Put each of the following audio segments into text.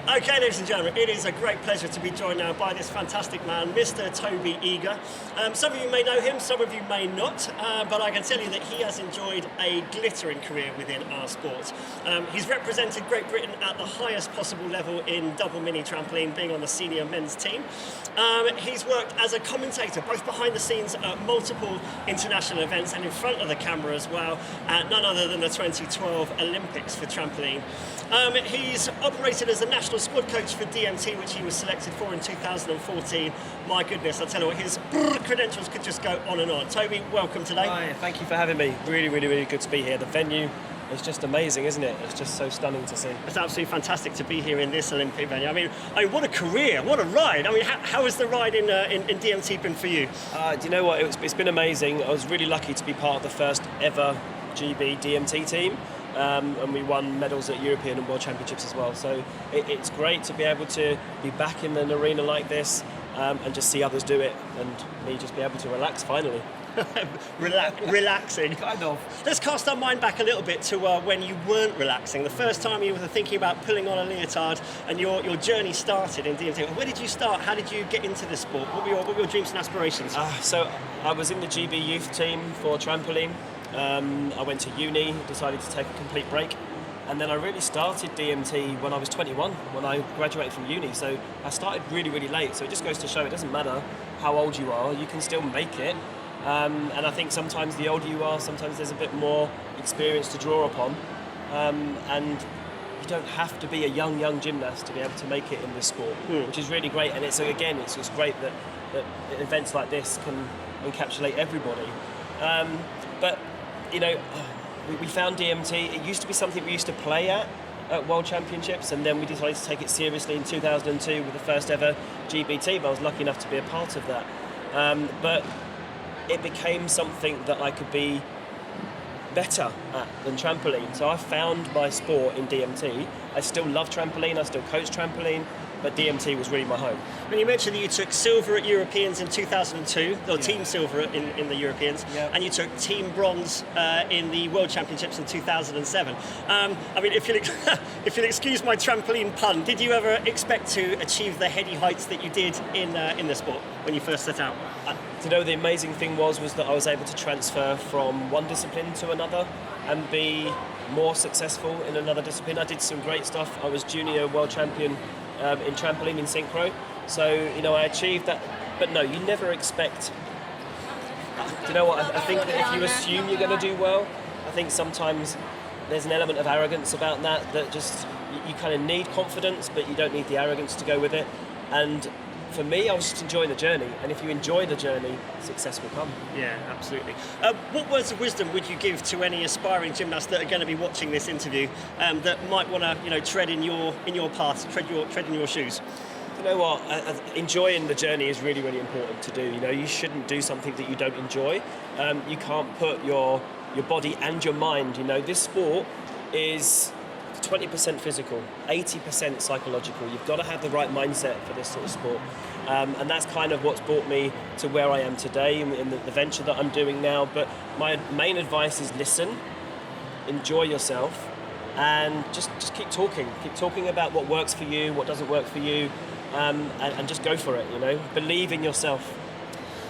Okay, ladies and gentlemen, it is a great pleasure to be joined now by this fantastic man, Mr. Toby Eager. Some of you may know him, some of you may not, but I can tell you that he has enjoyed a glittering career within our sport. He's represented Great Britain at the highest possible level in double mini trampoline, being on the senior men's team. He's worked as a commentator, both behind the scenes at multiple international events and in front of the camera as well, at none other than the 2012 Olympics for trampoline. He's operated as a national squad coach for DMT, which he was selected for in 2014. My goodness, I tell you what, his credentials could just go on and on. Toby, welcome today. Hi, thank you for having me. Really good to be here. The venue is just amazing, isn't it? It's just so stunning to see. It's absolutely fantastic to be here in this Olympic venue. I mean, what a career, what a ride. I mean, how has the ride in DMT been for you? Do you know what? It's been amazing. I was really lucky to be part of the first ever GB DMT team. And we won medals at European and World Championships as well. So it's great to be able to be back in an arena like this and just see others do it and me just be able to relax finally. Relaxing. Kind of. Let's cast our mind back a little bit to when you weren't relaxing. The first time you were thinking about pulling on a leotard and your journey started in DMT. Where did you start? How did you get into this sport? What were your dreams and aspirations? So I was in the GB youth team for trampoline. I went to uni, decided to take a complete break, and then I really started DMT when I was 21, when I graduated from uni. So I started really late. So it just goes to show it doesn't matter how old you are, you can still make it. And I think sometimes the older you are, sometimes there's a bit more experience to draw upon, and you don't have to be a young gymnast to be able to make it in this sport, which is really great. And it's just great that events like this can encapsulate everybody. But you know, we found DMT. It used to be something we used to play at World Championships, and then we decided to take it seriously in 2002 with the first ever GB team. I was lucky enough to be a part of that. But it became something that I could be better at than trampoline. So I found my sport in DMT. I still love trampoline, I still coach trampoline, but DMT was really my home. When you mentioned that you took silver at Europeans in 2002, or team silver in the Europeans, and you took team bronze in the World Championships in 2007. I mean, if you'll excuse my trampoline pun, did you ever expect to achieve the heady heights that you did in the sport when you first set out? You know, the amazing thing was that I was able to transfer from one discipline to another and be more successful in another discipline. I did some great stuff. I was junior world champion in trampoline in synchro. So, you know, I achieved that. But no, you never expect... Do you know what? I think that if you assume you're going to do well, I think sometimes there's an element of arrogance about that just... You kind of need confidence, but you don't need the arrogance to go with it. And for me, I was just enjoying the journey, and if you enjoy the journey, success will come. Yeah, absolutely. What words of wisdom would you give to any aspiring gymnasts that are going to be watching this interview that might want to, tread in your path, tread in your shoes? You know what? Enjoying the journey is really important to do. You know, you shouldn't do something that you don't enjoy. You can't put your body and your mind. You know, this sport is 20% physical, 80% psychological. You've got to have the right mindset for this sort of sport. And that's kind of what's brought me to where I am today in the venture that I'm doing now. But my main advice is listen, enjoy yourself, and just keep talking. Keep talking about what works for you, what doesn't work for you, and just go for it, you know. Believe in yourself.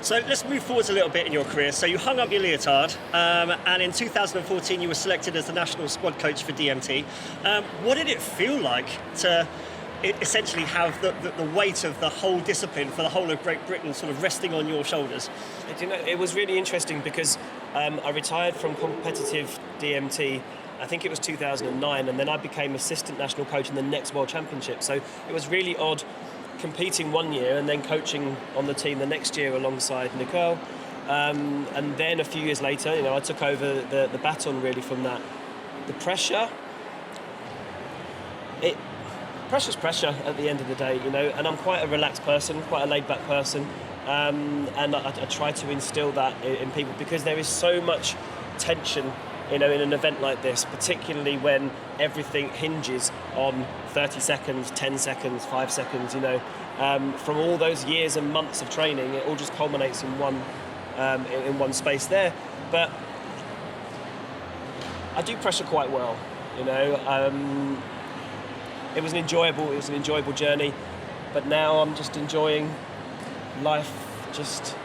So let's move forwards a little bit in your career. So you hung up your leotard, and in 2014 you were selected as the national squad coach for DMT. What did it feel like to essentially have the weight of the whole discipline for the whole of Great Britain sort of resting on your shoulders? You know, it was really interesting because I retired from competitive DMT, I think it was 2009, and then I became assistant national coach in the next World Championship. So it was really odd competing one year and then coaching on the team the next year alongside Nicole. And then a few years later, you know, I took over the baton really from that. The pressure's pressure at the end of the day, you know, and I'm quite a relaxed person, quite a laid-back person, and I try to instill that in people because there is so much tension, you know, in an event like this, particularly when everything hinges on 30 seconds, 10 seconds, 5 seconds, you know. From all those years and months of training, it all just culminates in one space there. But I do pressure quite well, you know. it was an enjoyable journey. But now I'm just enjoying life, just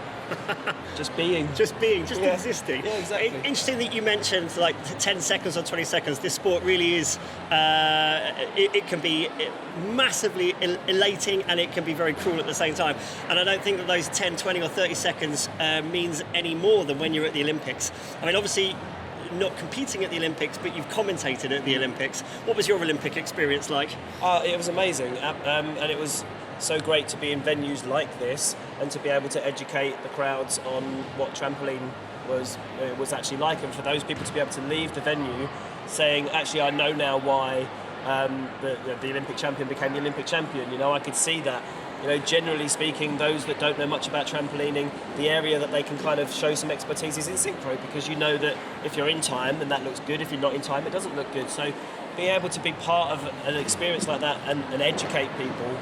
being. Just existing. Yeah, exactly. Interesting that you mentioned like 10 seconds or 20 seconds. This sport really is, it can be massively elating and it can be very cruel at the same time. And I don't think that those 10, 20 or 30 seconds means any more than when you're at the Olympics. I mean, obviously, not competing at the Olympics, but you've commentated at the Olympics. What was your Olympic experience like? It was amazing, and it was so great to be in venues like this and to be able to educate the crowds on what trampoline was actually like, and for those people to be able to leave the venue saying, actually, I know now why the Olympic champion became the Olympic champion. You know, I could see that. You know, generally speaking, those that don't know much about trampolining, the area that they can kind of show some expertise is in synchro, because you know that if you're in time, then that looks good. If you're not in time, it doesn't look good. So being able to be part of an experience like that and educate people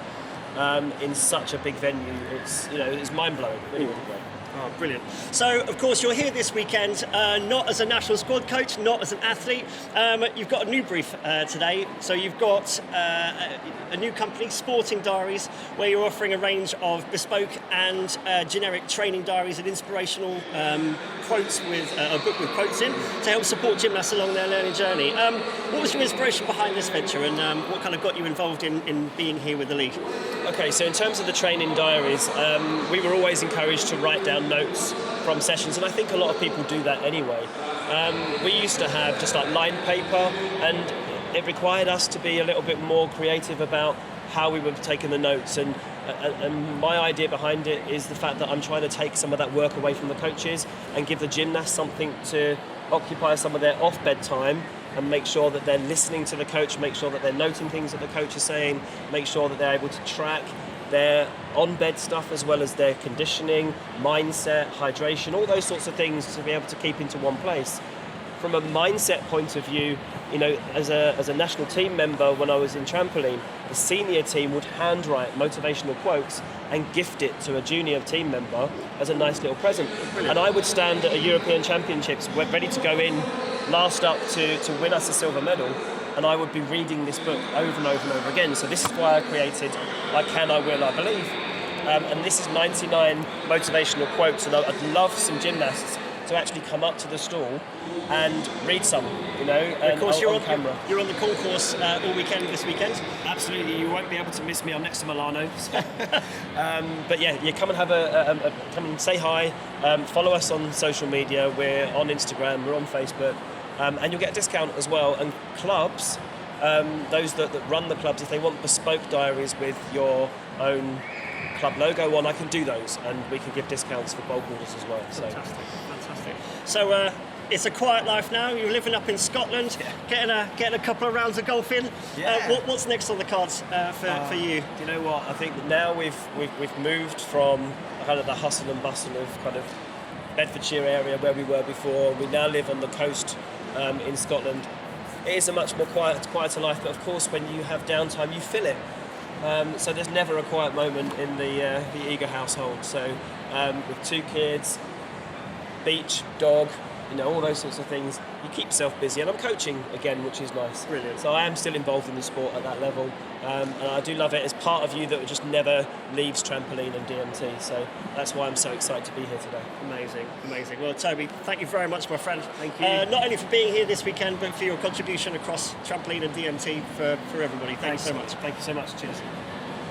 in such a big venue, it's mind-blowing, really, really great. Oh, brilliant. So, of course, you're here this weekend, not as a national squad coach, not as an athlete. You've got a new brief today. So you've got a new company, Sporting Diaries, where you're offering a range of bespoke and generic training diaries and inspirational quotes with a book with quotes in to help support gymnasts along their learning journey. What was your inspiration behind this venture, and what kind of got you involved in being here with the league? Okay, so in terms of the training diaries, we were always encouraged to write down notes from sessions, and I think a lot of people do that anyway. We used to have just like lined paper, and it required us to be a little bit more creative about how we were taking the notes, and my idea behind it is the fact that I'm trying to take some of that work away from the coaches and give the gymnasts something to occupy some of their off-bed time, and make sure that they're listening to the coach, make sure that they're noting things that the coach is saying, make sure that they're able to track their on-bed stuff as well as their conditioning, mindset, hydration, all those sorts of things to be able to keep into one place. From a mindset point of view, you know, as a national team member when I was in trampoline, the senior team would handwrite motivational quotes and gift it to a junior team member as a nice little present. Brilliant. And I would stand at a European Championships ready to go in last up to win us a silver medal, and I would be reading this book over and over and over again. So this is why I created I Can, I Will, I Believe. And this is 99 motivational quotes, and I'd love some gymnasts to actually come up to the stall and read some, you know, and of course, you're on camera. You're on the concourse all weekend this weekend. Absolutely, you won't be able to miss me. I'm next to Milano. But yeah, you come and have come and say hi. Follow us on social media. We're on Instagram. We're on Facebook, and you'll get a discount as well. And clubs, those that run the clubs, if they want bespoke diaries with your own club logo on, I can do those, and we can give discounts for bulk orders as well. Fantastic. So it's a quiet life now. You're living up in Scotland, getting a couple of rounds of golf in. Yeah. What's next on the cards for you? Do you know what? I think now we've moved from kind of the hustle and bustle of kind of Bedfordshire area where we were before. We now live on the coast in Scotland. It is a much more quieter life, but of course when you have downtime, you fill it. So there's never a quiet moment in the Eager household. So with 2 kids, beach, dog, you know, all those sorts of things, you keep yourself busy. And I'm coaching again, which is nice. Brilliant. So I am still involved in the sport at that level, and I do love it. As part of you that just never leaves trampoline and DMT. So that's why I'm so excited to be here today. Amazing. Well, Toby, thank you very much, my friend. Thank you. Not only for being here this weekend, but for your contribution across trampoline and DMT for everybody. Thanks so much. Thank you so much. Cheers.